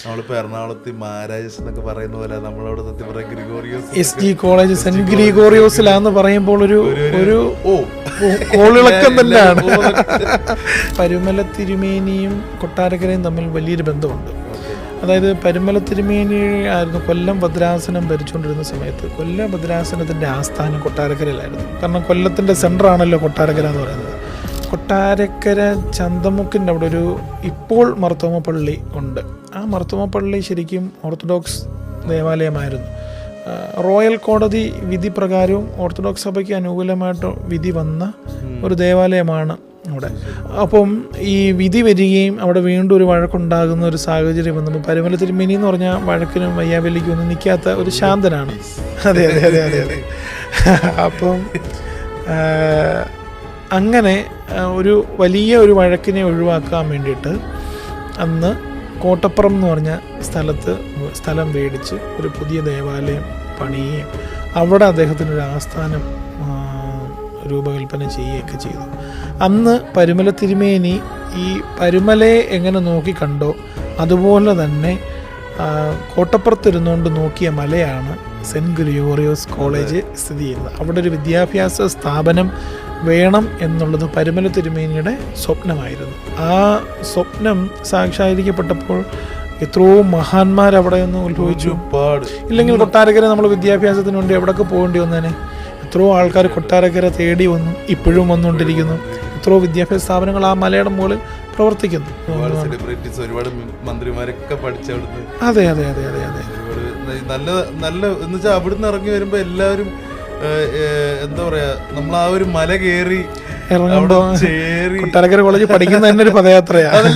നമ്മളിപ്പോ എറണാകുളത്ത് മാരാജസ് എന്നൊക്കെ പറയുന്ന പോലെ നമ്മളവിടെ സത്യം പറയാം ഗ്രിഗോറിയോസ് SG കോളേജ് സെന്റ് ഗ്രിഗോറിയോസിലാന്ന് പറയുമ്പോൾ ഒരു കോളിളക്കം തന്നെയാണ്. പരുമല തിരുമേനിയും കൊട്ടാരക്കരയും തമ്മിൽ വലിയൊരു ബന്ധമുണ്ട്. അതായത് പരുമല തിരുമേനി ആയിരുന്നു കൊല്ലം ഭദ്രാസനം ഭരിച്ചുകൊണ്ടിരുന്ന സമയത്ത്. കൊല്ലം ഭദ്രാസനത്തിൻ്റെ ആസ്ഥാനം കൊട്ടാരക്കരയിലായിരുന്നു. കാരണം കൊല്ലത്തിൻ്റെ സെൻറ്ററാണല്ലോ കൊട്ടാരക്കര എന്ന് പറയുന്നത്. കൊട്ടാരക്കര ചന്തമുക്കിൻ്റെ അവിടെ ഒരു ഇപ്പോൾ മർത്തോമ പള്ളി ഉണ്ട്. ആ മർത്തോമ പള്ളി ശരിക്കും ഓർത്തഡോക്സ് ദേവാലയമായിരുന്നു. റോയൽ കോടതി വിധി പ്രകാരവും ഓർത്തഡോക്സ് സഭയ്ക്ക് അനുകൂലമായിട്ട് വിധി വന്ന ഒരു ദേവാലയമാണ് അവിടെ. അപ്പം ഈ വിധി വരികയും അവിടെ വീണ്ടും ഒരു വഴക്കുണ്ടാകുന്ന ഒരു സാഹചര്യം വന്നപ്പോൾ പരുമല തിരുമേനി എന്ന് പറഞ്ഞാൽ വഴക്കിനും വയ്യാവലിക്കും ഒന്നും നിൽക്കാത്ത ഒരു ശാന്തനാണ്. അതെ അതെ അതെ അതെ അതെ. അപ്പം അങ്ങനെ ഒരു വലിയ ഒരു വഴക്കിനെ ഒഴിവാക്കാൻ വേണ്ടിയിട്ട് അന്ന് കോട്ടപ്പുറം എന്ന് പറഞ്ഞ സ്ഥലം മേടിച്ച് ഒരു പുതിയ ദേവാലയം പണിയുകയും അവിടെ അദ്ദേഹത്തിനൊരു ആസ്ഥാനം രൂപകൽപ്പന ചെയ്യുകയൊക്കെ ചെയ്തു. അന്ന് പരുമല തിരുമേനി ഈ പരുമലയെ എങ്ങനെ നോക്കിക്കണ്ടോ അതുപോലെ തന്നെ കോട്ടപ്പുറത്തിരുന്നുകൊണ്ട് നോക്കിയ മലയാണ് സെൻറ്റ് ഗ്രിഗോറിയോസ് കോളേജ് സ്ഥിതി ചെയ്യുന്നത്. അവിടെ ഒരു വിദ്യാഭ്യാസ സ്ഥാപനം വേണം എന്നുള്ളത് പരുമല തിരുമേനിയുടെ സ്വപ്നമായിരുന്നു. ആ സ്വപ്നം സാക്ഷാത്കരിക്കപ്പെട്ടപ്പോൾ എത്രയോ മഹാന്മാരവിടെ നിന്ന് ഉത്ഭവിച്ചു. ഇല്ലെങ്കിൽ കൊട്ടാരക്കര നമ്മൾ വിദ്യാഭ്യാസത്തിന് വേണ്ടി എവിടെയൊക്കെ പോകേണ്ടി വന്നേനെ. എത്രയോ ആൾക്കാർ കൊട്ടാരക്കര തേടി വന്നു, ഇപ്പോഴും വന്നുകൊണ്ടിരിക്കുന്നു. എത്രയോ വിദ്യാഭ്യാസ സ്ഥാപനങ്ങൾ ആ മലയുടെ മുകളിൽ പ്രവർത്തിക്കുന്നു. ഒരുപാട് മന്ത്രിമാരൊക്കെ പഠിച്ചവിടുന്ന്. അതെ അതെ അതെ അതെ അതെ. നല്ല നല്ല എന്ന് വെച്ചാൽ അവിടുന്ന് ഇറങ്ങി വരുമ്പോ എല്ലാവരും എന്താ പറയാ, നമ്മൾ ആ ഒരു മല കയറി ഇറങ്ങുമ്പോ കൊട്ടാരക്കര കോളേജ് പഠിക്കുന്ന തന്നെ ഒരു പദയാത്രയാണ്.